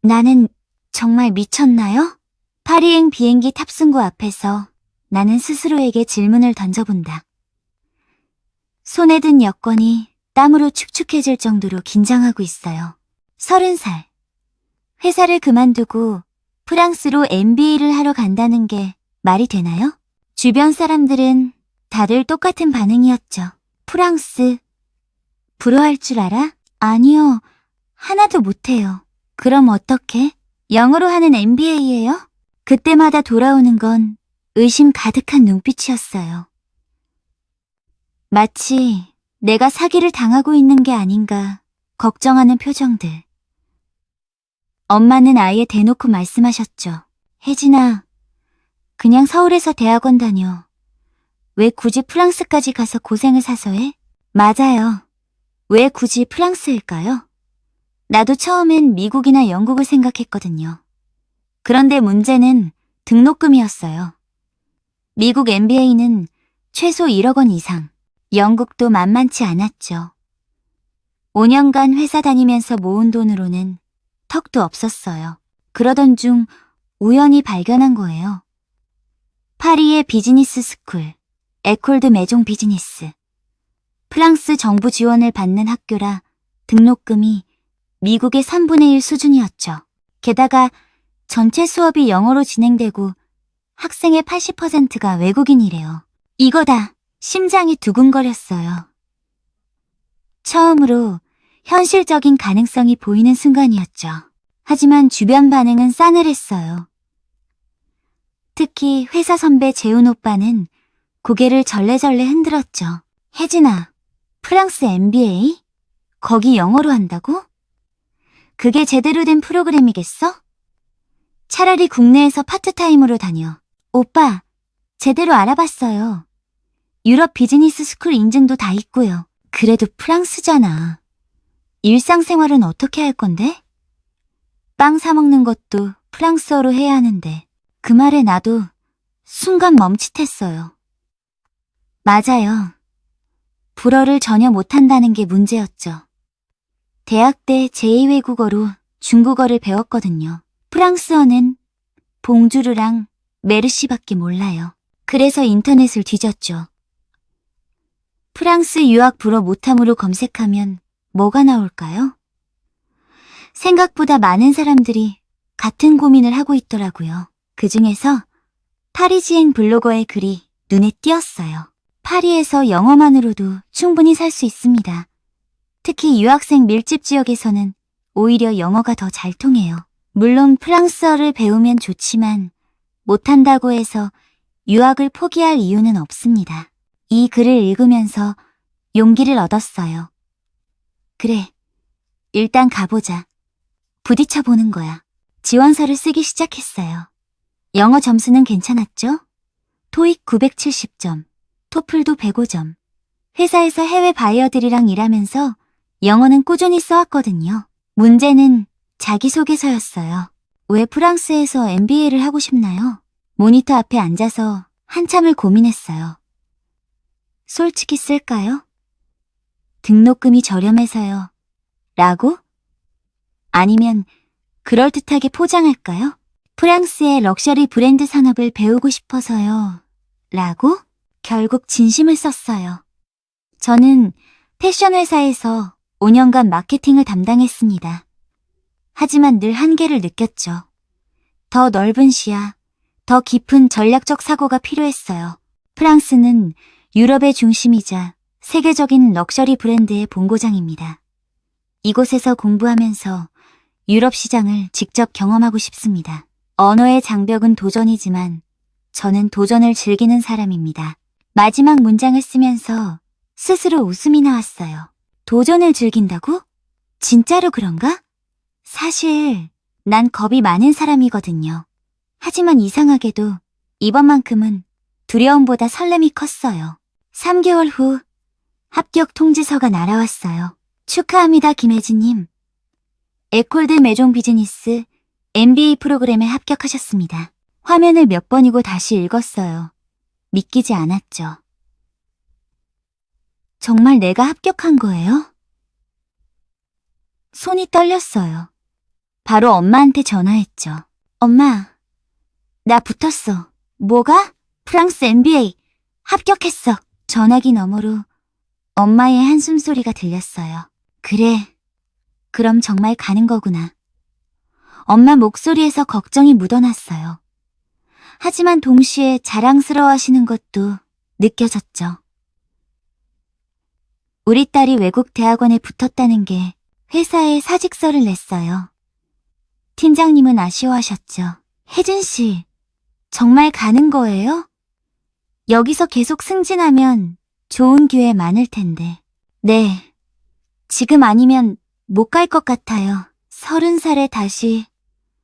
나는 정말 미쳤나요? 파리행 비행기 탑승구 앞에서 나는 스스로에게 질문을 던져본다. 손에 든 여권이 땀으로 축축해질 정도로 긴장하고 있어요. 30살. 회사를 그만두고 프랑스로 MBA를 하러 간다는 게 말이 되나요? 주변 사람들은 다들 똑같은 반응이었죠. 프랑스, 불어할 줄 알아? 아니요, 하나도 못해요. 그럼 어떻게? 영어로 하는 MBA예요? 그때마다 돌아오는 건 의심 가득한 눈빛이었어요. 마치 내가 사기를 당하고 있는 게 아닌가 걱정하는 표정들. 엄마는 아예 대놓고 말씀하셨죠. 혜진아, 그냥 서울에서 대학원 다녀. 왜 굳이 프랑스까지 가서 고생을 사서 해? 맞아요. 왜 굳이 프랑스일까요? 나도 처음엔 미국이나 영국을 생각했거든요. 그런데 문제는 등록금이었어요. 미국 MBA는 최소 1억 원 이상, 영국도 만만치 않았죠. 5년간 회사 다니면서 모은 돈으로는 턱도 없었어요. 그러던 중 우연히 발견한 거예요. 파리의 비즈니스 스쿨, 에콜드 메종 비즈니스. 프랑스 정부 지원을 받는 학교라 등록금이 미국의 3분의 1 수준이었죠. 게다가 전체 수업이 영어로 진행되고 학생의 80%가 외국인이래요. 이거다. 심장이 두근거렸어요. 처음으로 현실적인 가능성이 보이는 순간이었죠. 하지만 주변 반응은 싸늘했어요. 특히 회사 선배 재훈 오빠는 고개를 절레절레 흔들었죠. 혜진아, 프랑스 MBA? 거기 영어로 한다고? 그게 제대로 된 프로그램이겠어? 차라리 국내에서 파트타임으로 다녀. 오빠, 제대로 알아봤어요. 유럽 비즈니스 스쿨 인증도 다 있고요. 그래도 프랑스잖아. 일상생활은 어떻게 할 건데? 빵 사 먹는 것도 프랑스어로 해야 하는데 그 말에 나도 순간 멈칫했어요. 맞아요. 불어를 전혀 못한다는 게 문제였죠. 대학 때 제2외국어로 중국어를 배웠거든요. 프랑스어는 봉주르랑 메르시밖에 몰라요. 그래서 인터넷을 뒤졌죠. 프랑스 유학 불어 못함으로 검색하면 뭐가 나올까요? 생각보다 많은 사람들이 같은 고민을 하고 있더라고요. 그 중에서 파리지행 블로거의 글이 눈에 띄었어요. 파리에서 영어만으로도 충분히 살 수 있습니다. 특히 유학생 밀집 지역에서는 오히려 영어가 더 잘 통해요. 물론 프랑스어를 배우면 좋지만 못한다고 해서 유학을 포기할 이유는 없습니다. 이 글을 읽으면서 용기를 얻었어요. 그래, 일단 가보자. 부딪혀보는 거야. 지원서를 쓰기 시작했어요. 영어 점수는 괜찮았죠? 토익 970점, 토플도 105점. 회사에서 해외 바이어들이랑 일하면서 영어는 꾸준히 써왔거든요. 문제는 자기소개서였어요. 왜 프랑스에서 MBA를 하고 싶나요? 모니터 앞에 앉아서 한참을 고민했어요. 솔직히 쓸까요? 등록금이 저렴해서요. 라고? 아니면 그럴듯하게 포장할까요? 프랑스의 럭셔리 브랜드 산업을 배우고 싶어서요. 라고? 결국 진심을 썼어요. 저는 패션 회사에서 5년간 마케팅을 담당했습니다. 하지만 늘 한계를 느꼈죠. 더 넓은 시야, 더 깊은 전략적 사고가 필요했어요. 프랑스는 유럽의 중심이자 세계적인 럭셔리 브랜드의 본고장입니다. 이곳에서 공부하면서 유럽 시장을 직접 경험하고 싶습니다. 언어의 장벽은 도전이지만 저는 도전을 즐기는 사람입니다. 마지막 문장을 쓰면서 스스로 웃음이 나왔어요. 도전을 즐긴다고? 진짜로 그런가? 사실 난 겁이 많은 사람이거든요. 하지만 이상하게도 이번만큼은 두려움보다 설렘이 컸어요. 3개월 후 합격 통지서가 날아왔어요. 축하합니다, 김혜진님. 에콜드 메종 비즈니스 MBA 프로그램에 합격하셨습니다. 화면을 몇 번이고 다시 읽었어요. 믿기지 않았죠. 정말 내가 합격한 거예요? 손이 떨렸어요. 바로 엄마한테 전화했죠. 엄마, 나 붙었어. 뭐가? 프랑스 MBA. 합격했어. 전화기 너머로 엄마의 한숨 소리가 들렸어요. 그래, 그럼 정말 가는 거구나. 엄마 목소리에서 걱정이 묻어났어요. 하지만 동시에 자랑스러워하시는 것도 느껴졌죠. 우리 딸이 외국 대학원에 붙었다는 게 회사에 사직서를 냈어요. 팀장님은 아쉬워하셨죠. 혜진 씨, 정말 가는 거예요? 여기서 계속 승진하면 좋은 기회 많을 텐데. 네, 지금 아니면 못 갈 것 같아요. 30살에 다시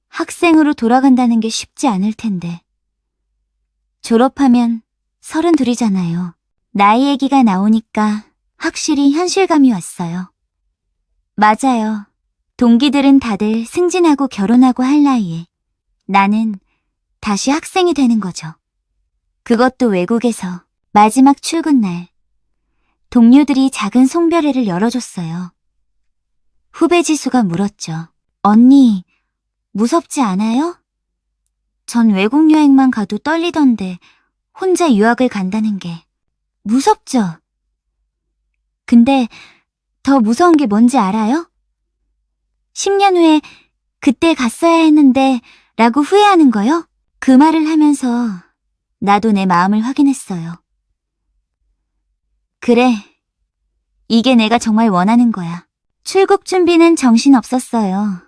학생으로 돌아간다는 게 쉽지 않을 텐데. 졸업하면 32이잖아요. 나이 얘기가 나오니까 확실히 현실감이 왔어요. 맞아요. 동기들은 다들 승진하고 결혼하고 할 나이에 나는 다시 학생이 되는 거죠. 그것도 외국에서 마지막 출근 날 동료들이 작은 송별회를 열어줬어요. 후배 지수가 물었죠. 언니, 무섭지 않아요? 전 외국 여행만 가도 떨리던데 혼자 유학을 간다는 게 무섭죠? 근데 더 무서운 게 뭔지 알아요? 10년 후에 그때 갔어야 했는데 라고 후회하는 거요? 그 말을 하면서 나도 내 마음을 확인했어요. 그래, 이게 내가 정말 원하는 거야. 출국 준비는 정신없었어요.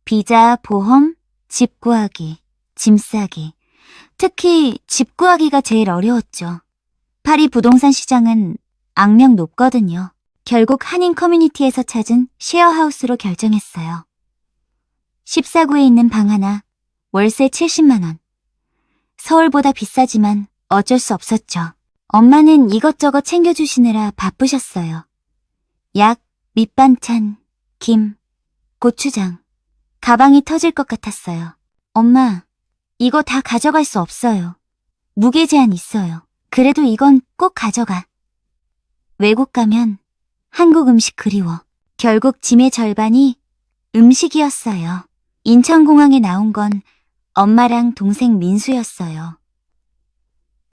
비자, 보험, 집 구하기, 짐 싸기. 특히 집 구하기가 제일 어려웠죠. 파리 부동산 시장은 악명 높거든요. 결국 한인 커뮤니티에서 찾은 쉐어하우스로 결정했어요. 14구에 있는 방 하나, 월세 70만 원. 서울보다 비싸지만 어쩔 수 없었죠. 엄마는 이것저것 챙겨주시느라 바쁘셨어요. 약, 밑반찬, 김, 고추장. 가방이 터질 것 같았어요. 엄마, 이거 다 가져갈 수 없어요. 무게 제한 있어요. 그래도 이건 꼭 가져가. 외국 가면 한국 음식 그리워. 결국 짐의 절반이 음식이었어요. 인천공항에 나온 건 엄마랑 동생 민수였어요.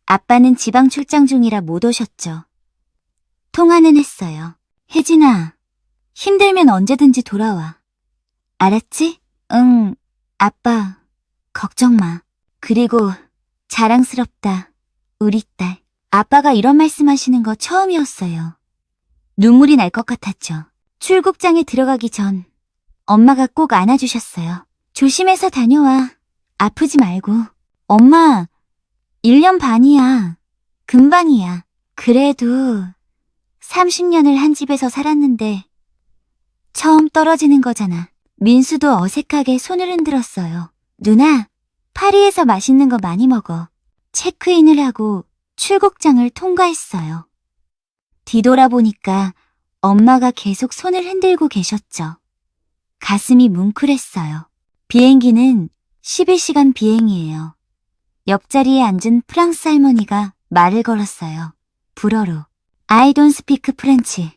아빠는 지방 출장 중이라 못 오셨죠. 통화는 했어요. 혜진아, 힘들면 언제든지 돌아와. 알았지? 응, 아빠, 걱정 마. 그리고 자랑스럽다, 우리 딸. 아빠가 이런 말씀하시는 거 처음이었어요. 눈물이 날 것 같았죠. 출국장에 들어가기 전 엄마가 꼭 안아주셨어요. 조심해서 다녀와. 아프지 말고. 엄마, 1년 반이야. 금방이야. 그래도 30년을 한 집에서 살았는데 처음 떨어지는 거잖아. 민수도 어색하게 손을 흔들었어요. 누나, 파리에서 맛있는 거 많이 먹어. 체크인을 하고 출국장을 통과했어요. 뒤돌아보니까 엄마가 계속 손을 흔들고 계셨죠. 가슴이 뭉클했어요. 비행기는 11시간 비행이에요. 옆자리에 앉은 프랑스 할머니가 말을 걸었어요. 불어로. I don't speak French.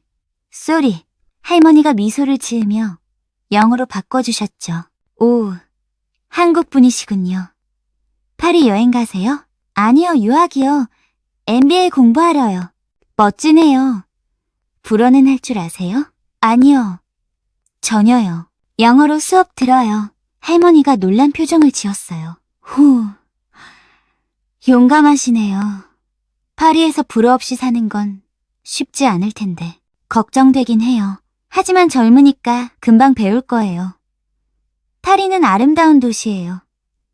Sorry. 할머니가 미소를 지으며 영어로 바꿔주셨죠. 오, 한국 분이시군요. 파리 여행 가세요? 아니요, 유학이요. MBA 공부하러요. 멋지네요. 불어는 할 줄 아세요? 아니요. 전혀요. 영어로 수업 들어요. 할머니가 놀란 표정을 지었어요. 후, 용감하시네요. 파리에서 불어 없이 사는 건 쉽지 않을 텐데 걱정되긴 해요. 하지만 젊으니까 금방 배울 거예요. 파리는 아름다운 도시예요.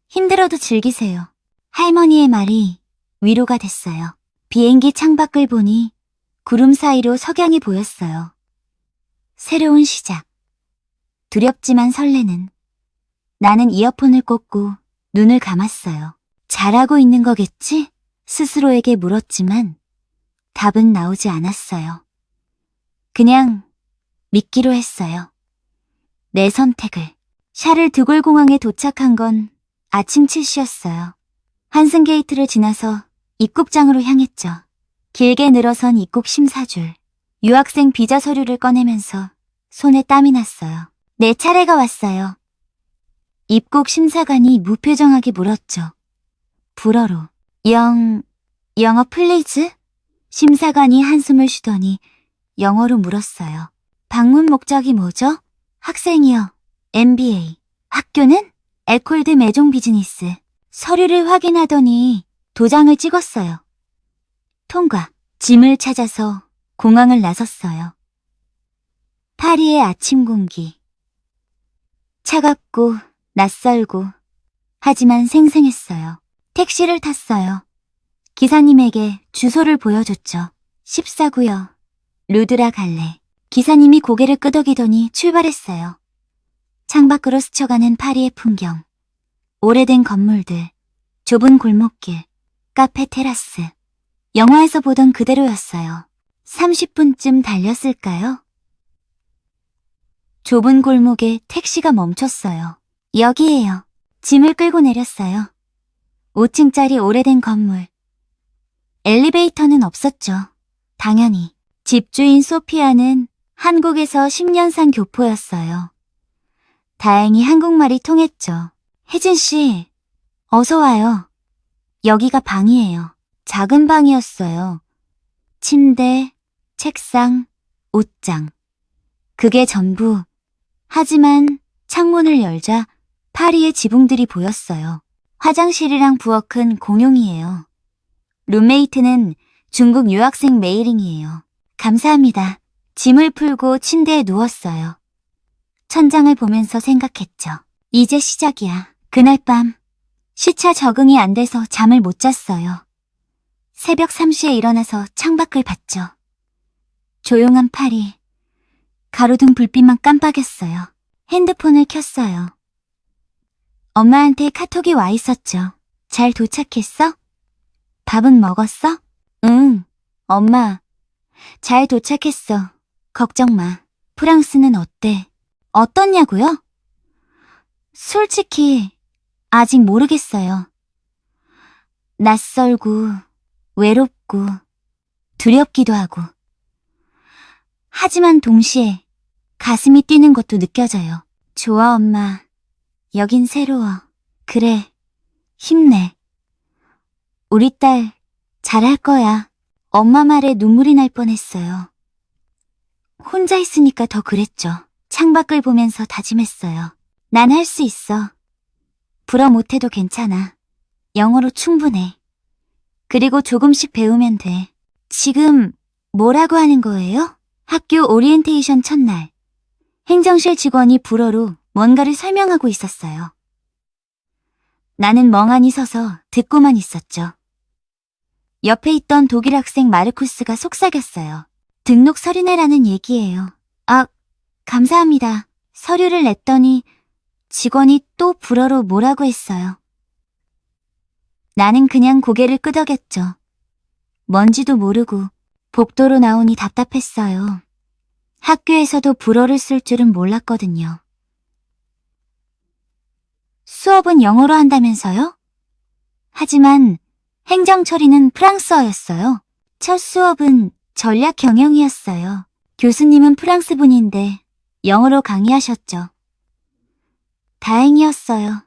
힘들어도 즐기세요. 할머니의 말이 위로가 됐어요. 비행기 창밖을 보니 구름 사이로 석양이 보였어요. 새로운 시작. 두렵지만 설레는. 나는 이어폰을 꽂고 눈을 감았어요. 잘하고 있는 거겠지? 스스로에게 물었지만 답은 나오지 않았어요. 그냥 믿기로 했어요. 내 선택을. 샤를 드골 공항에 도착한 건 아침 7시였어요. 환승 게이트를 지나서 입국장으로 향했죠. 길게 늘어선 입국 심사줄. 유학생 비자 서류를 꺼내면서 손에 땀이 났어요. 내 차례가 왔어요. 입국 심사관이 무표정하게 물었죠. 불어로. 영어 플리즈? 심사관이 한숨을 쉬더니 영어로 물었어요. 방문 목적이 뭐죠? 학생이요. MBA. 학교는? 에콜드 메종 비즈니스. 서류를 확인하더니 도장을 찍었어요. 통과. 짐을 찾아서 공항을 나섰어요. 파리의 아침 공기. 차갑고 낯설고 하지만 생생했어요. 택시를 탔어요. 기사님에게 주소를 보여줬죠. 14구요. 루드라 갈레. 기사님이 고개를 끄덕이더니 출발했어요. 창밖으로 스쳐가는 파리의 풍경. 오래된 건물들, 좁은 골목길, 카페 테라스. 영화에서 보던 그대로였어요. 30분쯤 달렸을까요? 좁은 골목에 택시가 멈췄어요. 여기에요. 짐을 끌고 내렸어요. 5층짜리 오래된 건물. 엘리베이터는 없었죠. 당연히. 집주인 소피아는 한국에서 10년 산 교포였어요. 다행히 한국말이 통했죠. 혜진 씨, 어서 와요. 여기가 방이에요. 작은 방이었어요. 침대, 책상, 옷장. 그게 전부. 하지만 창문을 열자 파리의 지붕들이 보였어요. 화장실이랑 부엌은 공용이에요. 룸메이트는 중국 유학생 메이링이에요. 감사합니다. 짐을 풀고 침대에 누웠어요. 천장을 보면서 생각했죠. 이제 시작이야. 그날 밤 시차 적응이 안 돼서 잠을 못 잤어요. 새벽 3시에 일어나서 창밖을 봤죠. 조용한 파리. 가로등 불빛만 깜빡였어요. 핸드폰을 켰어요. 엄마한테 카톡이 와 있었죠. 잘 도착했어? 밥은 먹었어? 응, 엄마. 잘 도착했어. 걱정 마. 프랑스는 어때? 어떻냐고요? 솔직히 아직 모르겠어요. 낯설고 외롭고 두렵기도 하고. 하지만 동시에 가슴이 뛰는 것도 느껴져요. 좋아, 엄마. 여긴 새로워. 그래, 힘내. 우리 딸 잘할 거야. 엄마 말에 눈물이 날 뻔했어요. 혼자 있으니까 더 그랬죠. 창밖을 보면서 다짐했어요. 난 할 수 있어. 불어 못해도 괜찮아. 영어로 충분해. 그리고 조금씩 배우면 돼. 지금 뭐라고 하는 거예요? 학교 오리엔테이션 첫날. 행정실 직원이 불어로 뭔가를 설명하고 있었어요. 나는 멍하니 서서 듣고만 있었죠. 옆에 있던 독일 학생 마르쿠스가 속삭였어요. 등록 서류내라는 얘기예요. 아, 감사합니다. 서류를 냈더니 직원이 또 불어로 뭐라고 했어요. 나는 그냥 고개를 끄덕였죠. 뭔지도 모르고 복도로 나오니 답답했어요. 학교에서도 불어를 쓸 줄은 몰랐거든요. 수업은 영어로 한다면서요? 하지만 행정 처리는 프랑스어였어요. 첫 수업은 전략 경영이었어요. 교수님은 프랑스 분인데 영어로 강의하셨죠. 다행이었어요.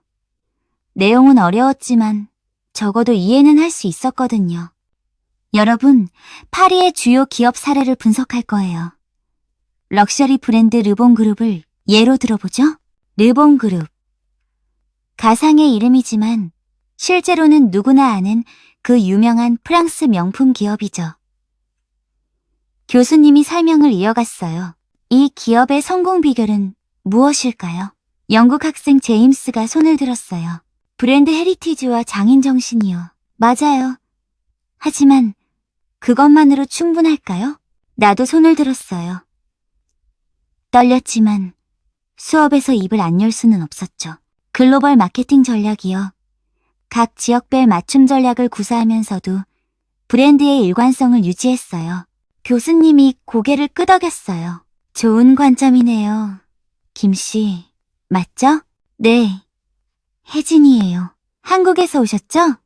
내용은 어려웠지만 적어도 이해는 할 수 있었거든요. 여러분, 파리의 주요 기업 사례를 분석할 거예요. 럭셔리 브랜드 르봉 그룹을 예로 들어보죠. 르봉 그룹. 가상의 이름이지만 실제로는 누구나 아는 그 유명한 프랑스 명품 기업이죠. 교수님이 설명을 이어갔어요. 이 기업의 성공 비결은 무엇일까요? 영국 학생 제임스가 손을 들었어요. 브랜드 헤리티지와 장인 정신이요. 맞아요. 하지만 그것만으로 충분할까요? 나도 손을 들었어요. 떨렸지만 수업에서 입을 안 열 수는 없었죠. 글로벌 마케팅 전략이요. 각 지역별 맞춤 전략을 구사하면서도 브랜드의 일관성을 유지했어요. 교수님이 고개를 끄덕였어요. 좋은 관점이네요. 김씨, 맞죠? 네. 혜진이에요. 한국에서 오셨죠?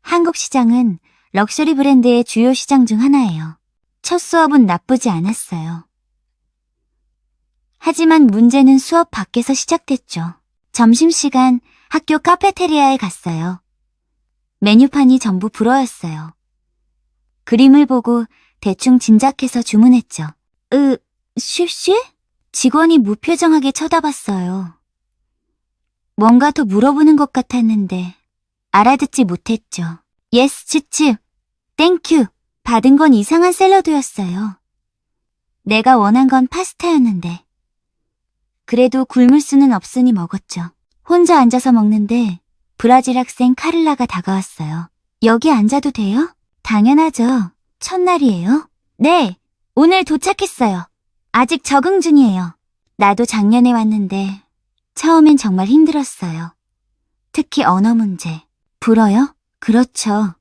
한국 시장은 럭셔리 브랜드의 주요 시장 중 하나예요. 첫 수업은 나쁘지 않았어요. 하지만 문제는 수업 밖에서 시작됐죠. 점심시간 학교 카페테리아에 갔어요. 메뉴판이 전부 불어였어요. 그림을 보고 대충 짐작해서 주문했죠. 쉬쉬? 직원이 무표정하게 쳐다봤어요. 뭔가 더 물어보는 것 같았는데 알아듣지 못했죠. 예스, 치츠. 땡큐. 받은 건 이상한 샐러드였어요. 내가 원한 건 파스타였는데. 그래도 굶을 수는 없으니 먹었죠. 혼자 앉아서 먹는데 브라질 학생 카를라가 다가왔어요. 여기 앉아도 돼요? 당연하죠. 첫날이에요? 네, 오늘 도착했어요. 아직 적응 중이에요. 나도 작년에 왔는데 처음엔 정말 힘들었어요. 특히 언어 문제. 불어요? 그렇죠.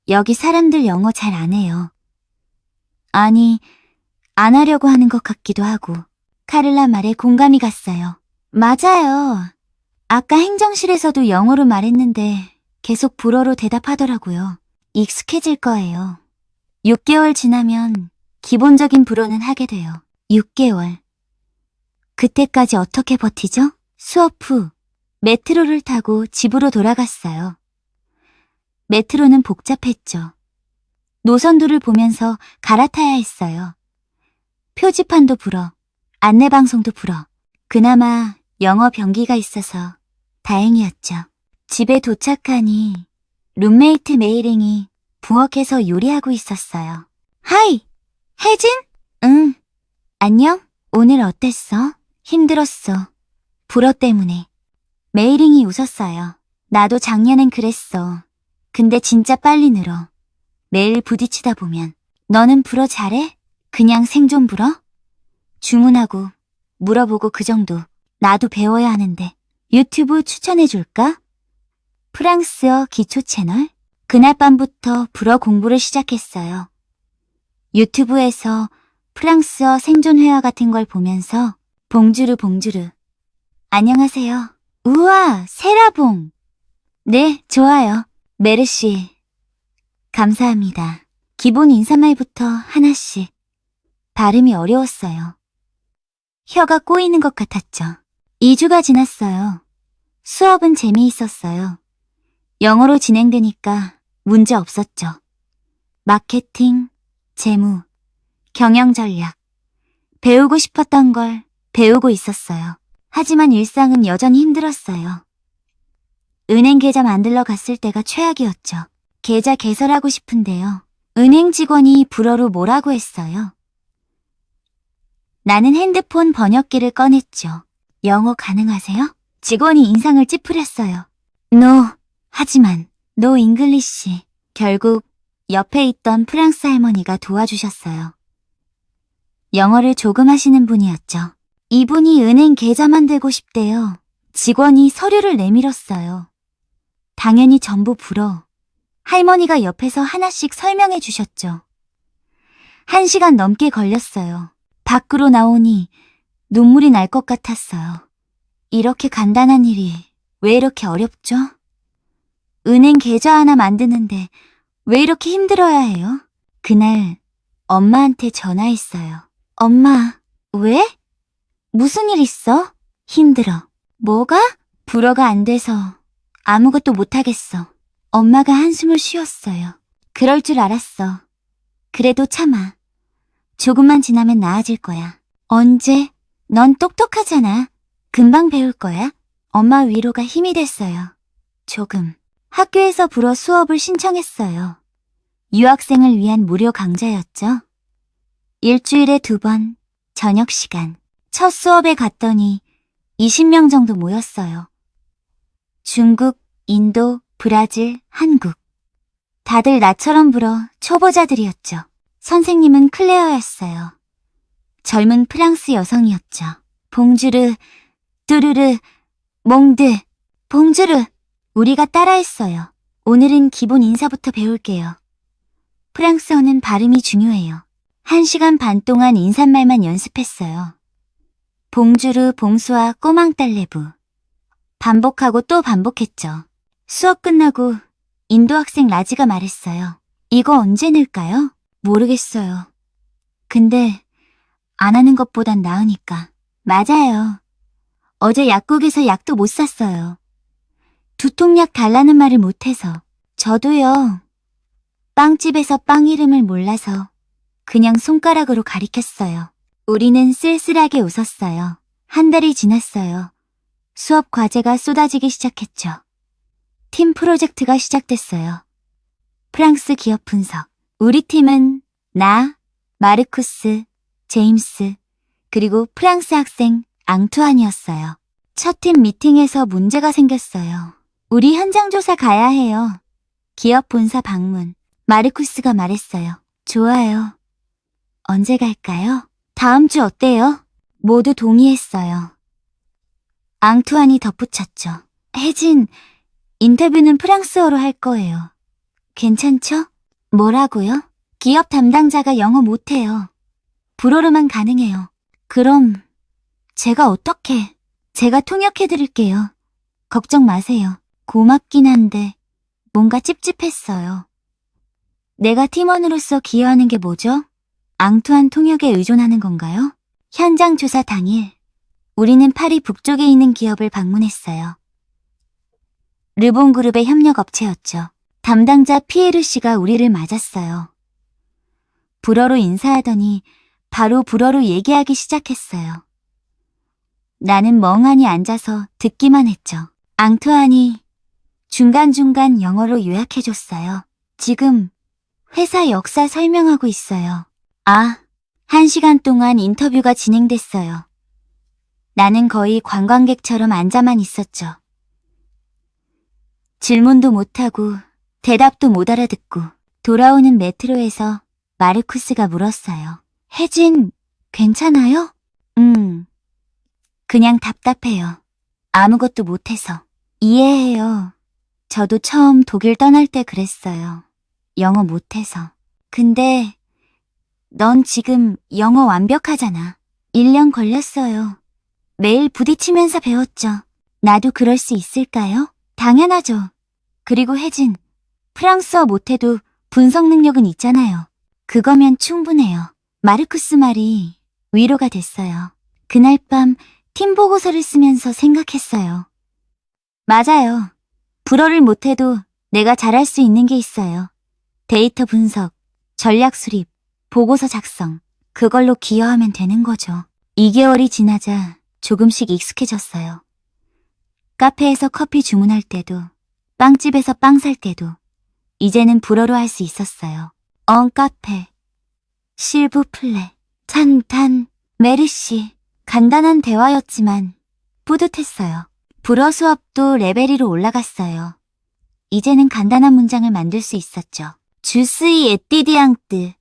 여기 사람들 영어 잘 안 해요. 아니, 안 하려고 하는 것 같기도 하고. 카를라 말에 공감이 갔어요. 맞아요. 아까 행정실에서도 영어로 말했는데 계속 불어로 대답하더라고요. 익숙해질 거예요. 6개월 지나면 기본적인 불어는 하게 돼요. 6개월. 그때까지 어떻게 버티죠? 수업 후 메트로를 타고 집으로 돌아갔어요. 메트로는 복잡했죠. 노선도를 보면서 갈아타야 했어요. 표지판도 불어, 안내방송도 불어. 그나마 영어 병기가 있어서 다행이었죠. 집에 도착하니 룸메이트 메이링이 부엌에서 요리하고 있었어요. 하이! 혜진? 응. 안녕? 오늘 어땠어? 힘들었어. 불어 때문에. 메이링이 웃었어요. 나도 작년엔 그랬어. 근데 진짜 빨리 늘어. 매일 부딪히다 보면. 너는 불어 잘해? 그냥 생존 불어? 주문하고 물어보고 그 정도. 나도 배워야 하는데. 유튜브 추천해줄까? 프랑스어 기초 채널? 그날 밤부터 불어 공부를 시작했어요. 유튜브에서 프랑스어 생존 회화 같은 걸 보면서 봉주르 봉주르. 안녕하세요. 우와, 세라봉. 네, 좋아요. 메르시. 감사합니다. 기본 인사말부터 하나씩. 발음이 어려웠어요. 혀가 꼬이는 것 같았죠. 2주가 지났어요. 수업은 재미있었어요. 영어로 진행되니까 문제 없었죠. 마케팅, 재무, 경영 전략. 배우고 싶었던 걸 배우고 있었어요. 하지만 일상은 여전히 힘들었어요. 은행 계좌 만들러 갔을 때가 최악이었죠. 계좌 개설하고 싶은데요. 은행 직원이 불어로 뭐라고 했어요. 나는 핸드폰 번역기를 꺼냈죠. 영어 가능하세요? 직원이 인상을 찌푸렸어요. No. 하지만 no English. 결국 옆에 있던 프랑스 할머니가 도와주셨어요. 영어를 조금 하시는 분이었죠. 이분이 은행 계좌 만들고 싶대요. 직원이 서류를 내밀었어요. 당연히 전부 불어. 할머니가 옆에서 하나씩 설명해 주셨죠. 1시간 넘게 걸렸어요. 밖으로 나오니 눈물이 날 것 같았어요. 이렇게 간단한 일이 왜 이렇게 어렵죠? 은행 계좌 하나 만드는데 왜 이렇게 힘들어야 해요? 그날 엄마한테 전화했어요. 엄마, 왜? 무슨 일 있어? 힘들어. 뭐가? 불어가 안 돼서 아무것도 못하겠어. 엄마가 한숨을 쉬었어요. 그럴 줄 알았어. 그래도 참아. 조금만 지나면 나아질 거야. 언제? 넌 똑똑하잖아. 금방 배울 거야. 엄마 위로가 힘이 됐어요. 조금. 학교에서 불어 수업을 신청했어요. 유학생을 위한 무료 강좌였죠. 일주일에 2번, 저녁 시간. 첫 수업에 갔더니 20명 정도 모였어요. 중국, 인도, 브라질, 한국. 다들 나처럼 불어 초보자들이었죠. 선생님은 클레어였어요. 젊은 프랑스 여성이었죠. 봉주르, 뚜르르, 몽드, 봉주르. 우리가 따라했어요. 오늘은 기본 인사부터 배울게요. 프랑스어는 발음이 중요해요. 1시간 반 동안 인사말만 연습했어요. 봉주르, 봉수와 꼬망딸레부. 반복하고 또 반복했죠. 수업 끝나고 인도 학생 라지가 말했어요. 이거 언제 낼까요? 모르겠어요. 근데 안 하는 것보단 나으니까. 맞아요. 어제 약국에서 약도 못 샀어요. 두통약 달라는 말을 못해서. 저도요. 빵집에서 빵 이름을 몰라서 그냥 손가락으로 가리켰어요. 우리는 쓸쓸하게 웃었어요. 한 달이 지났어요. 수업 과제가 쏟아지기 시작했죠. 팀 프로젝트가 시작됐어요. 프랑스 기업 분석. 우리 팀은 나, 마르쿠스, 제임스, 그리고 프랑스 학생 앙투안이었어요. 첫 팀 미팅에서 문제가 생겼어요. 우리 현장 조사 가야 해요. 기업 본사 방문. 마르쿠스가 말했어요. 좋아요. 언제 갈까요? 다음 주 어때요? 모두 동의했어요. 앙투안이 덧붙였죠. 혜진, 인터뷰는 프랑스어로 할 거예요. 괜찮죠? 뭐라고요? 기업 담당자가 영어 못해요. 불어로만 가능해요. 그럼 제가 어떻게? 제가 통역해드릴게요. 걱정 마세요. 고맙긴 한데 뭔가 찝찝했어요. 내가 팀원으로서 기여하는 게 뭐죠? 앙투안 통역에 의존하는 건가요? 현장 조사 당일 우리는 파리 북쪽에 있는 기업을 방문했어요. 르봉그룹의 협력업체였죠. 담당자 피에르 씨가 우리를 맞았어요. 불어로 인사하더니 바로 불어로 얘기하기 시작했어요. 나는 멍하니 앉아서 듣기만 했죠. 앙투안이 중간중간 영어로 요약해줬어요. 지금 회사 역사 설명하고 있어요. 1시간 동안 인터뷰가 진행됐어요. 나는 거의 관광객처럼 앉아만 있었죠. 질문도 못하고 대답도 못 알아듣고 돌아오는 메트로에서 마르쿠스가 물었어요. 혜진, 괜찮아요? 그냥 답답해요. 아무것도 못해서. 이해해요. 저도 처음 독일 떠날 때 그랬어요. 영어 못해서. 근데 넌 지금 영어 완벽하잖아. 1년 걸렸어요. 매일 부딪히면서 배웠죠. 나도 그럴 수 있을까요? 당연하죠. 그리고 혜진, 프랑스어 못해도 분석 능력은 있잖아요. 그거면 충분해요. 마르쿠스 말이 위로가 됐어요. 그날 밤 팀 보고서를 쓰면서 생각했어요. 맞아요. 불어를 못해도 내가 잘할 수 있는 게 있어요. 데이터 분석, 전략 수립, 보고서 작성. 그걸로 기여하면 되는 거죠. 2개월이 지나자 조금씩 익숙해졌어요. 카페에서 커피 주문할 때도, 빵집에서 빵 살 때도 이제는 불어로 할 수 있었어요. 카페, 실브플레, 탄, 메르시. 간단한 대화였지만 뿌듯했어요. 불어 수업도 레벨 2로 올라갔어요. 이제는 간단한 문장을 만들 수 있었죠. 주스이 에띠디앙뜨,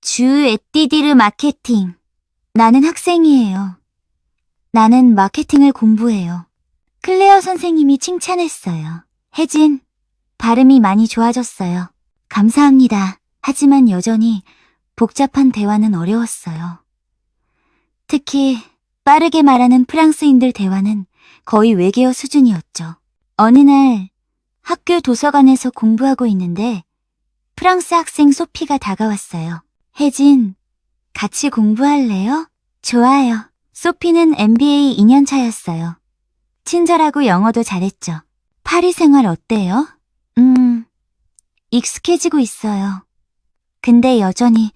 주 에띠디르 마케팅. 나는 학생이에요. 나는 마케팅을 공부해요. 클레어 선생님이 칭찬했어요. 혜진, 발음이 많이 좋아졌어요. 감사합니다. 하지만 여전히 복잡한 대화는 어려웠어요. 특히 빠르게 말하는 프랑스인들 대화는 거의 외계어 수준이었죠. 어느 날 학교 도서관에서 공부하고 있는데 프랑스 학생 소피가 다가왔어요. 혜진, 같이 공부할래요? 좋아요. 소피는 MBA 2년차였어요. 친절하고 영어도 잘했죠. 파리 생활 어때요? 익숙해지고 있어요. 근데 여전히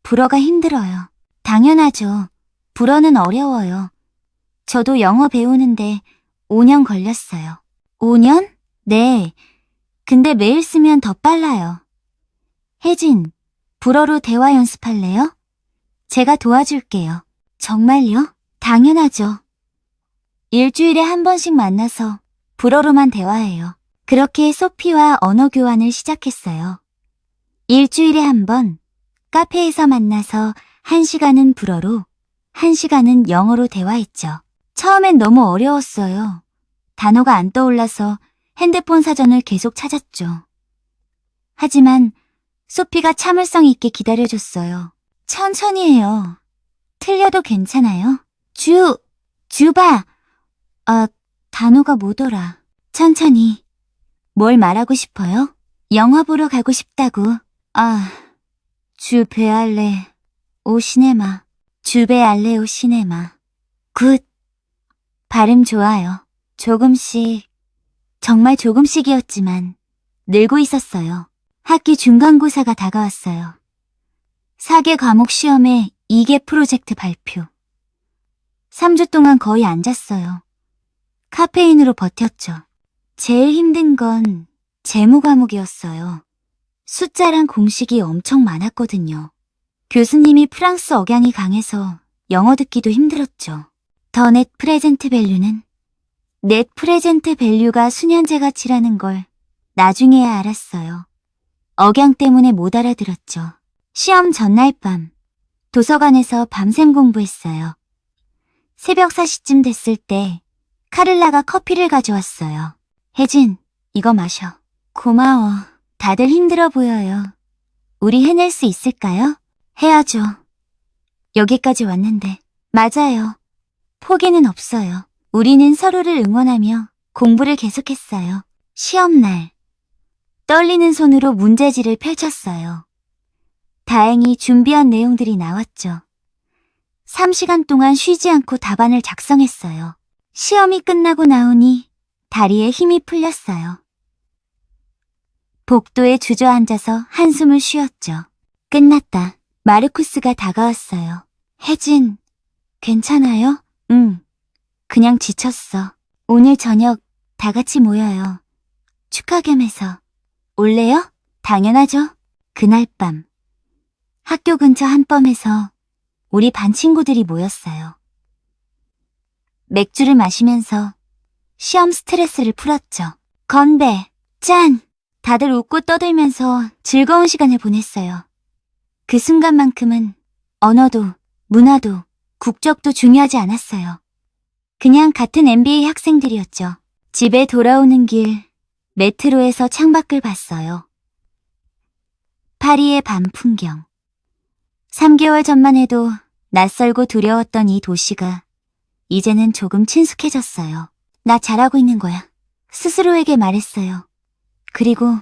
불어가 힘들어요. 당연하죠. 불어는 어려워요. 저도 영어 배우는데 5년 걸렸어요. 5년? 네. 근데 매일 쓰면 더 빨라요. 혜진, 불어로 대화 연습할래요? 제가 도와줄게요. 정말요? 당연하죠. 일주일에 한 번씩 만나서 불어로만 대화해요. 그렇게 소피와 언어 교환을 시작했어요. 일주일에 한 번 카페에서 만나서 1시간은 불어로, 1시간은 영어로 대화했죠. 처음엔 너무 어려웠어요. 단어가 안 떠올라서 핸드폰 사전을 계속 찾았죠. 하지만 소피가 참을성 있게 기다려줬어요. 천천히 해요. 틀려도 괜찮아요. 주바. 단어가 뭐더라. 천천히. 뭘 말하고 싶어요? 영화 보러 가고 싶다고. 주베알레 오 시네마. 주베알레 오 시네마. 굿. 발음 좋아요. 조금씩, 정말 조금씩이었지만 늘고 있었어요. 학기 중간고사가 다가왔어요. 4개 과목 시험에 2개 프로젝트 발표. 3주 동안 거의 안 잤어요. 카페인으로 버텼죠. 제일 힘든 건 재무 과목이었어요. 숫자랑 공식이 엄청 많았거든요. 교수님이 프랑스 억양이 강해서 영어 듣기도 힘들었죠. 더 넷 프레젠트 밸류는? 넷 프레젠트 밸류가 수년제 가치라는 걸 나중에야 알았어요. 억양 때문에 못 알아들었죠. 시험 전날 밤, 도서관에서 밤샘 공부했어요. 새벽 4시쯤 됐을 때 카를라가 커피를 가져왔어요. 혜진, 이거 마셔. 고마워. 다들 힘들어 보여요. 우리 해낼 수 있을까요? 해야죠. 여기까지 왔는데. 맞아요. 포기는 없어요. 우리는 서로를 응원하며 공부를 계속했어요. 시험날. 떨리는 손으로 문제지를 펼쳤어요. 다행히 준비한 내용들이 나왔죠. 3시간 동안 쉬지 않고 답안을 작성했어요. 시험이 끝나고 나오니 다리에 힘이 풀렸어요. 복도에 주저앉아서 한숨을 쉬었죠. 끝났다. 마르쿠스가 다가왔어요. 혜진, 괜찮아요? 응. 그냥 지쳤어. 오늘 저녁 다 같이 모여요. 축하 겸해서. 올래요? 당연하죠. 그날 밤 학교 근처 한밤에서 우리 반 친구들이 모였어요. 맥주를 마시면서 시험 스트레스를 풀었죠. 건배, 짠! 다들 웃고 떠들면서 즐거운 시간을 보냈어요. 그 순간만큼은 언어도, 문화도, 국적도 중요하지 않았어요. 그냥 같은 MBA 학생들이었죠. 집에 돌아오는 길, 메트로에서 창밖을 봤어요. 파리의 밤 풍경. 3개월 전만 해도 낯설고 두려웠던 이 도시가 이제는 조금 친숙해졌어요. 나 잘하고 있는 거야. 스스로에게 말했어요. 그리고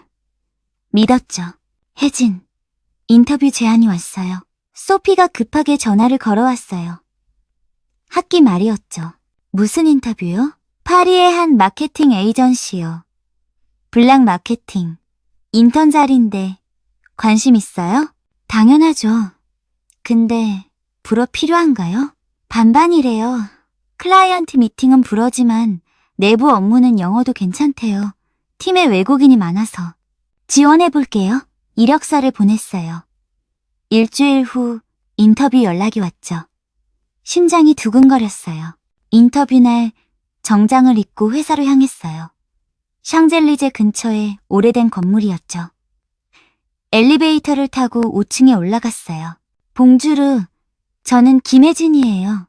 믿었죠. 혜진, 인터뷰 제안이 왔어요. 소피가 급하게 전화를 걸어왔어요. 학기 말이었죠. 무슨 인터뷰요? 파리의 한 마케팅 에이전시요. 블락 마케팅. 인턴 자리인데 관심 있어요? 당연하죠. 근데 불어 필요한가요? 반반이래요. 클라이언트 미팅은 불어지만 내부 업무는 영어도 괜찮대요. 팀에 외국인이 많아서. 지원해볼게요. 이력서를 보냈어요. 일주일 후 인터뷰 연락이 왔죠. 심장이 두근거렸어요. 인터뷰 날 정장을 입고 회사로 향했어요. 샹젤리제 근처의 오래된 건물이었죠. 엘리베이터를 타고 5층에 올라갔어요. 봉주르, 저는 김혜진이에요.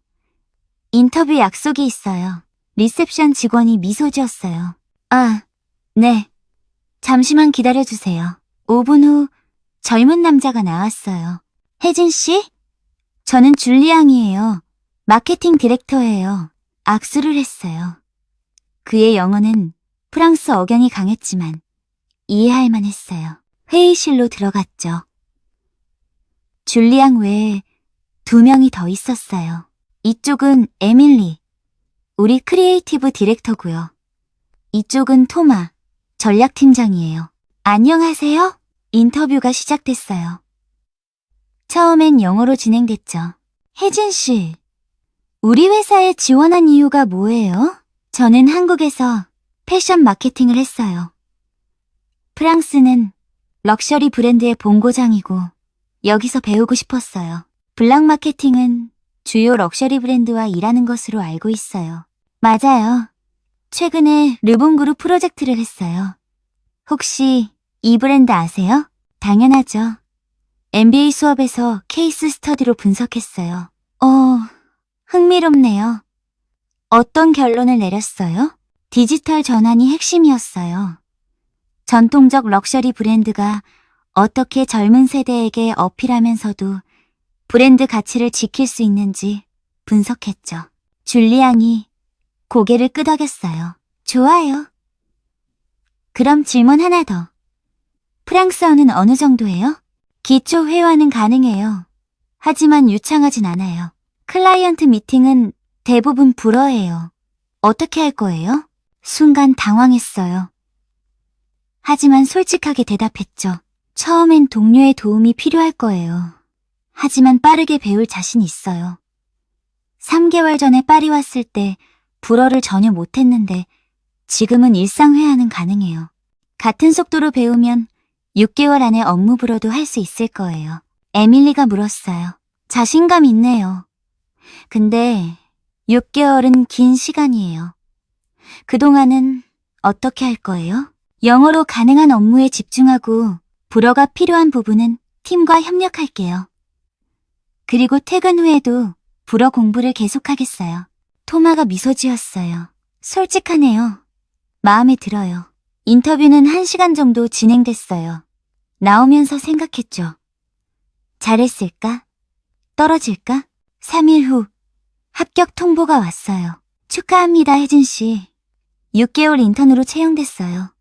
인터뷰 약속이 있어요. 리셉션 직원이 미소 지었어요. 아, 네. 잠시만 기다려주세요. 5분 후 젊은 남자가 나왔어요. 혜진 씨? 저는 줄리앙이에요. 마케팅 디렉터예요. 악수를 했어요. 그의 영어는 프랑스 억양이 강했지만 이해할 만했어요. 회의실로 들어갔죠. 줄리앙 외에 2명이 더 있었어요. 이쪽은 에밀리, 우리 크리에이티브 디렉터고요. 이쪽은 토마, 전략팀장이에요. 안녕하세요. 인터뷰가 시작됐어요. 처음엔 영어로 진행됐죠. 혜진 씨, 우리 회사에 지원한 이유가 뭐예요? 저는 한국에서 패션 마케팅을 했어요. 프랑스는 럭셔리 브랜드의 본고장이고 여기서 배우고 싶었어요. 블락 마케팅은 주요 럭셔리 브랜드와 일하는 것으로 알고 있어요. 맞아요. 최근에 르봉그룹 프로젝트를 했어요. 혹시 이 브랜드 아세요? 당연하죠. MBA 수업에서 케이스 스터디로 분석했어요. 흥미롭네요. 어떤 결론을 내렸어요? 디지털 전환이 핵심이었어요. 전통적 럭셔리 브랜드가 어떻게 젊은 세대에게 어필하면서도 브랜드 가치를 지킬 수 있는지 분석했죠. 줄리앙이 고개를 끄덕였어요. 좋아요. 그럼 질문 하나 더. 프랑스어는 어느 정도예요? 기초 회화는 가능해요. 하지만 유창하진 않아요. 클라이언트 미팅은 대부분 불어예요. 어떻게 할 거예요? 순간 당황했어요. 하지만 솔직하게 대답했죠. 처음엔 동료의 도움이 필요할 거예요. 하지만 빠르게 배울 자신 있어요. 3개월 전에 파리 왔을 때 불어를 전혀 못했는데 지금은 일상회화는 가능해요. 같은 속도로 배우면 6개월 안에 업무 불어도 할 수 있을 거예요. 에밀리가 물었어요. 자신감 있네요. 근데 6개월은 긴 시간이에요. 그동안은 어떻게 할 거예요? 영어로 가능한 업무에 집중하고 불어가 필요한 부분은 팀과 협력할게요. 그리고 퇴근 후에도 불어 공부를 계속하겠어요. 토마가 미소 지었어요. 솔직하네요. 마음에 들어요. 인터뷰는 1시간 정도 진행됐어요. 나오면서 생각했죠. 잘했을까? 떨어질까? 3일 후 합격 통보가 왔어요. 축하합니다, 혜진 씨. 6개월 인턴으로 채용됐어요.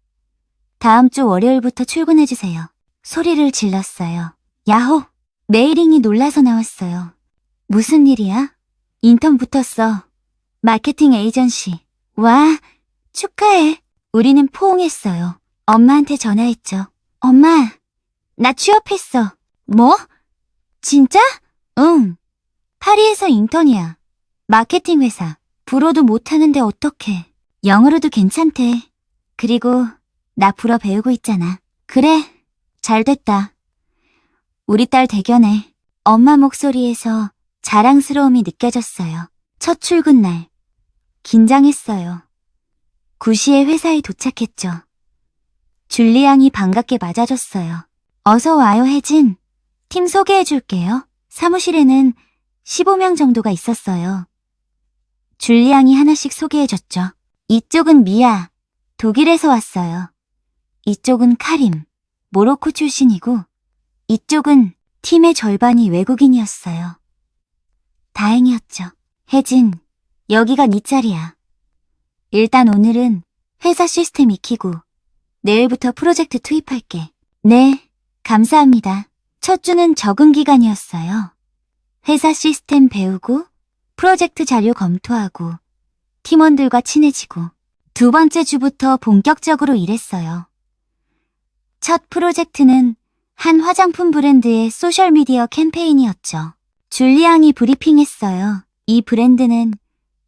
다음 주 월요일부터 출근해주세요. 소리를 질렀어요. 야호! 메이링이 놀라서 나왔어요. 무슨 일이야? 인턴 붙었어. 마케팅 에이전시. 와, 축하해. 우리는 포옹했어요. 엄마한테 전화했죠. 엄마, 나 취업했어. 뭐? 진짜? 응. 파리에서 인턴이야. 마케팅 회사. 불어도 못하는데 어떡해. 영어로도 괜찮대. 그리고 나 불어 배우고 있잖아. 그래, 잘됐다. 우리 딸 대견해. 엄마 목소리에서 자랑스러움이 느껴졌어요. 첫 출근 날. 긴장했어요. 9시에 회사에 도착했죠. 줄리 양이 반갑게 맞아줬어요. 어서 와요, 혜진. 팀 소개해줄게요. 사무실에는 15명 정도가 있었어요. 줄리 양이 하나씩 소개해줬죠. 이쪽은 미아, 독일에서 왔어요. 이쪽은 카림, 모로코 출신이고 이쪽은 팀의 절반이 외국인이었어요. 다행이었죠. 혜진, 여기가 네 자리야. 일단 오늘은 회사 시스템 익히고 내일부터 프로젝트 투입할게. 네, 감사합니다. 첫 주는 적응 기간이었어요. 회사 시스템 배우고 프로젝트 자료 검토하고 팀원들과 친해지고 두 번째 주부터 본격적으로 일했어요. 첫 프로젝트는 한 화장품 브랜드의 소셜미디어 캠페인이었죠. 줄리 양이 브리핑했어요. 이 브랜드는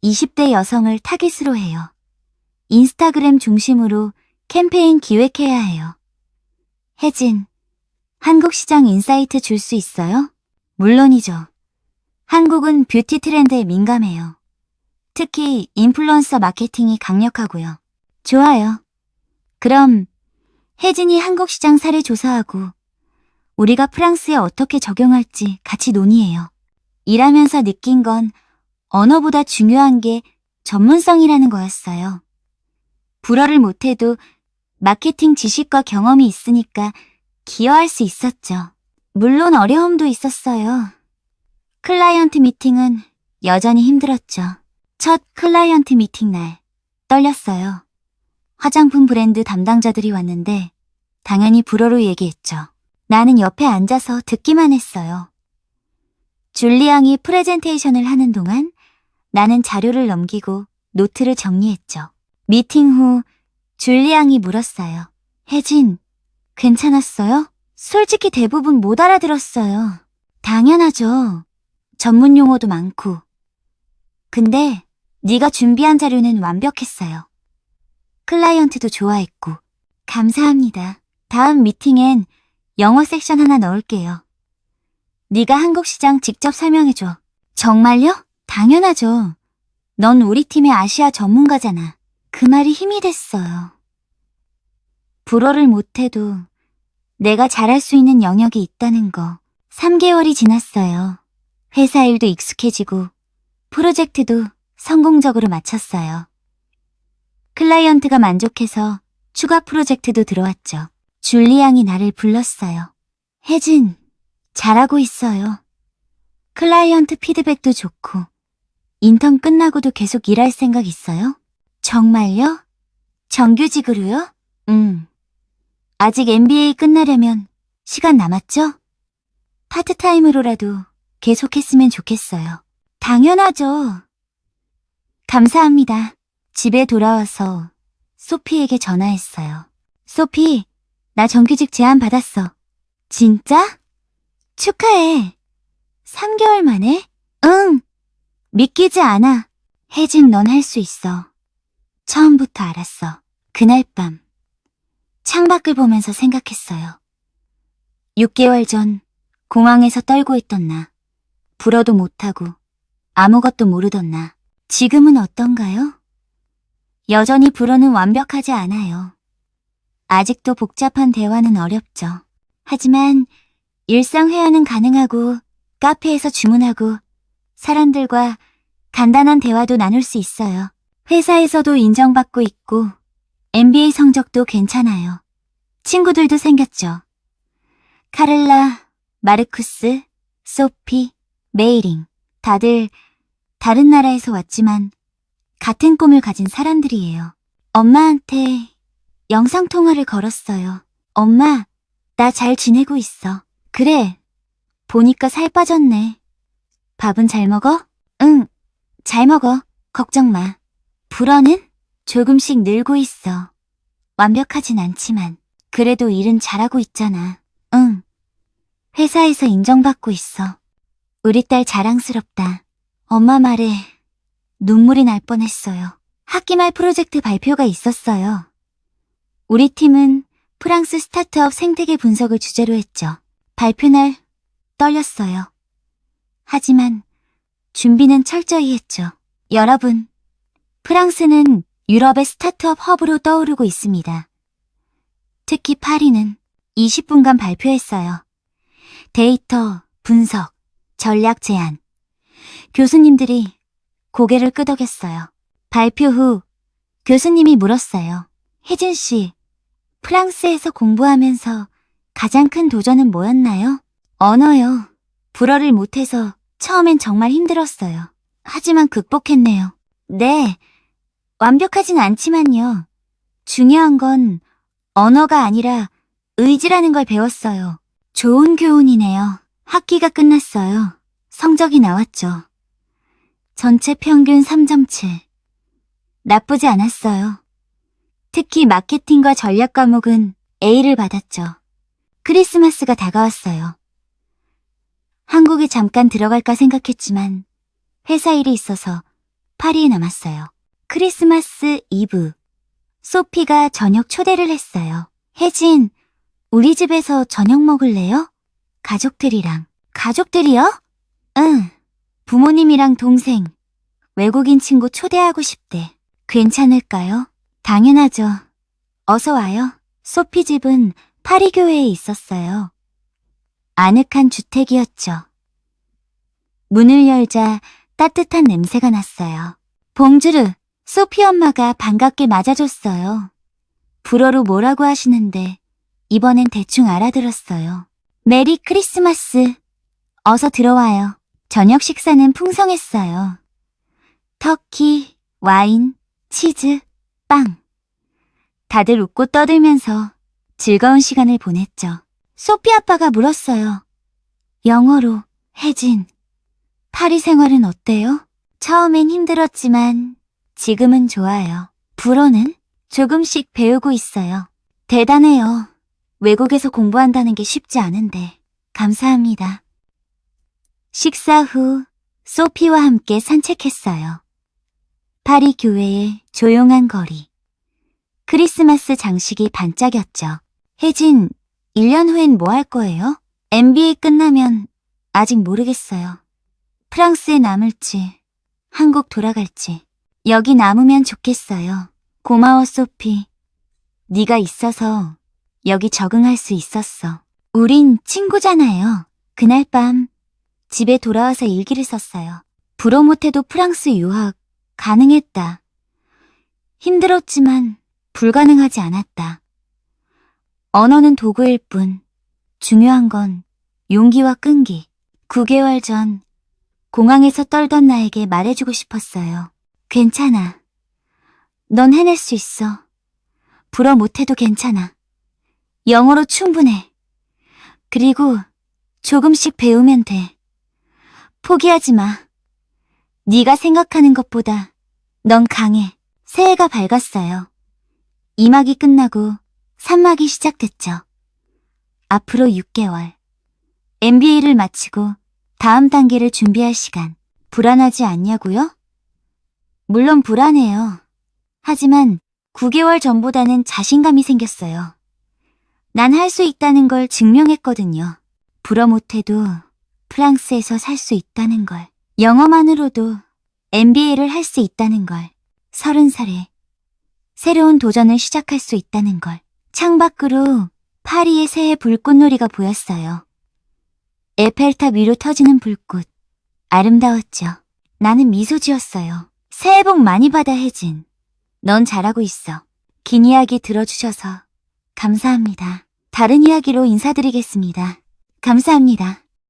20대 여성을 타깃으로 해요. 인스타그램 중심으로 캠페인 기획해야 해요. 혜진, 한국 시장 인사이트 줄 수 있어요? 물론이죠. 한국은 뷰티 트렌드에 민감해요. 특히 인플루언서 마케팅이 강력하고요. 좋아요. 그럼 혜진이 한국 시장 사례 조사하고 우리가 프랑스에 어떻게 적용할지 같이 논의해요. 일하면서 느낀 건 언어보다 중요한 게 전문성이라는 거였어요. 불어를 못해도 마케팅 지식과 경험이 있으니까 기여할 수 있었죠. 물론 어려움도 있었어요. 클라이언트 미팅은 여전히 힘들었죠. 첫 클라이언트 미팅 날 떨렸어요. 화장품 브랜드 담당자들이 왔는데 당연히 불어로 얘기했죠. 나는 옆에 앉아서 듣기만 했어요. 줄리 양이 프레젠테이션을 하는 동안 나는 자료를 넘기고 노트를 정리했죠. 미팅 후 줄리 양이 물었어요. 혜진, 괜찮았어요? 솔직히 대부분 못 알아들었어요. 당연하죠. 전문 용어도 많고. 근데 네가 준비한 자료는 완벽했어요. 클라이언트도 좋아했고. 감사합니다. 다음 미팅엔 영어 섹션 하나 넣을게요. 네가 한국 시장 직접 설명해줘. 정말요? 당연하죠. 넌 우리 팀의 아시아 전문가잖아. 그 말이 힘이 됐어요. 불어를 못해도 내가 잘할 수 있는 영역이 있다는 거. 3개월이 지났어요. 회사 일도 익숙해지고 프로젝트도 성공적으로 마쳤어요. 클라이언트가 만족해서 추가 프로젝트도 들어왔죠. 줄리 양이 나를 불렀어요. 혜진, 잘하고 있어요. 클라이언트 피드백도 좋고 인턴 끝나고도 계속 일할 생각 있어요? 정말요? 정규직으로요? 아직 MBA 끝나려면 시간 남았죠? 파트타임으로라도 계속했으면 좋겠어요. 당연하죠. 감사합니다. 집에 돌아와서 소피에게 전화했어요. 소피, 나 정규직 제안 받았어. 진짜? 축하해. 3개월 만에? 응. 믿기지 않아. 혜진, 넌 할 수 있어. 처음부터 알았어. 그날 밤 창밖을 보면서 생각했어요. 6개월 전 공항에서 떨고 있던 나, 불어도 못하고 아무것도 모르던 나, 지금은 어떤가요? 여전히 불어는 완벽하지 않아요. 아직도 복잡한 대화는 어렵죠. 하지만 일상 회화는 가능하고 카페에서 주문하고 사람들과 간단한 대화도 나눌 수 있어요. 회사에서도 인정받고 있고 MBA 성적도 괜찮아요. 친구들도 생겼죠. 카를라, 마르쿠스, 소피, 메이링. 다들 다른 나라에서 왔지만 같은 꿈을 가진 사람들이에요. 엄마한테 영상통화를 걸었어요. 엄마, 나 잘 지내고 있어. 그래, 보니까 살 빠졌네. 밥은 잘 먹어? 응, 잘 먹어. 걱정 마. 불어는 조금씩 늘고 있어. 완벽하진 않지만 그래도 일은 잘하고 있잖아. 응, 회사에서 인정받고 있어. 우리 딸 자랑스럽다. 엄마 말에 눈물이 날 뻔했어요. 학기말 프로젝트 발표가 있었어요. 우리 팀은 프랑스 스타트업 생태계 분석을 주제로 했죠. 발표날 떨렸어요. 하지만 준비는 철저히 했죠. 여러분, 프랑스는 유럽의 스타트업 허브로 떠오르고 있습니다. 특히 파리는 20분간 발표했어요. 데이터, 분석, 전략 제안. 교수님들이 고개를 끄덕였어요. 발표 후 교수님이 물었어요. 혜진 씨, 프랑스에서 공부하면서 가장 큰 도전은 뭐였나요? 언어요. 불어를 못해서 처음엔 정말 힘들었어요. 하지만 극복했네요. 네, 완벽하진 않지만요. 중요한 건 언어가 아니라 의지라는 걸 배웠어요. 좋은 교훈이네요. 학기가 끝났어요. 성적이 나왔죠. 전체 평균 3.7. 나쁘지 않았어요. 특히 마케팅과 전략 과목은 A를 받았죠. 크리스마스가 다가왔어요. 한국에 잠깐 들어갈까 생각했지만 회사 일이 있어서 파리에 남았어요. 크리스마스 이브. 소피가 저녁 초대를 했어요. 혜진, 우리 집에서 저녁 먹을래요? 가족들이랑. 가족들이요? 응. 부모님이랑 동생, 외국인 친구 초대하고 싶대. 괜찮을까요? 당연하죠. 어서 와요. 소피 집은 파리 교회에 있었어요. 아늑한 주택이었죠. 문을 열자 따뜻한 냄새가 났어요. 봉주르, 소피 엄마가 반갑게 맞아줬어요. 불어로 뭐라고 하시는데 이번엔 대충 알아들었어요. 메리 크리스마스. 어서 들어와요. 저녁 식사는 풍성했어요. 터키, 와인, 치즈, 빵. 다들 웃고 떠들면서 즐거운 시간을 보냈죠. 소피 아빠가 물었어요. 영어로, 혜진, 파리 생활은 어때요? 처음엔 힘들었지만 지금은 좋아요. 불어는 조금씩 배우고 있어요. 대단해요. 외국에서 공부한다는 게 쉽지 않은데. 감사합니다. 식사 후 소피와 함께 산책했어요. 파리 교회의 조용한 거리. 크리스마스 장식이 반짝였죠. 혜진, 1년 후엔 뭐 할 거예요? MBA 끝나면 아직 모르겠어요. 프랑스에 남을지, 한국 돌아갈지. 여기 남으면 좋겠어요. 고마워, 소피. 네가 있어서 여기 적응할 수 있었어. 우린 친구잖아요. 그날 밤 집에 돌아와서 일기를 썼어요. 불어 못해도 프랑스 유학 가능했다. 힘들었지만 불가능하지 않았다. 언어는 도구일 뿐 중요한 건 용기와 끈기. 9개월 전 공항에서 떨던 나에게 말해주고 싶었어요. 괜찮아. 넌 해낼 수 있어. 불어 못해도 괜찮아. 영어로 충분해. 그리고 조금씩 배우면 돼. 포기하지 마. 네가 생각하는 것보다 넌 강해. 새해가 밝았어요. 2막이 끝나고 3막이 시작됐죠. 앞으로 6개월. MBA를 마치고 다음 단계를 준비할 시간. 불안하지 않냐고요? 물론 불안해요. 하지만 9개월 전보다는 자신감이 생겼어요. 난 할 수 있다는 걸 증명했거든요. 불어 못해도 프랑스에서 살 수 있다는 걸. 영어만으로도 MBA를 할 수 있다는 걸. 30살에 새로운 도전을 시작할 수 있다는 걸. 창밖으로 파리의 새해 불꽃놀이가 보였어요. 에펠탑 위로 터지는 불꽃. 아름다웠죠. 나는 미소 지었어요. 새해 복 많이 받아, 혜진. 넌 잘하고 있어. 긴 이야기 들어주셔서 감사합니다. 다른 이야기로 인사드리겠습니다. 감사합니다.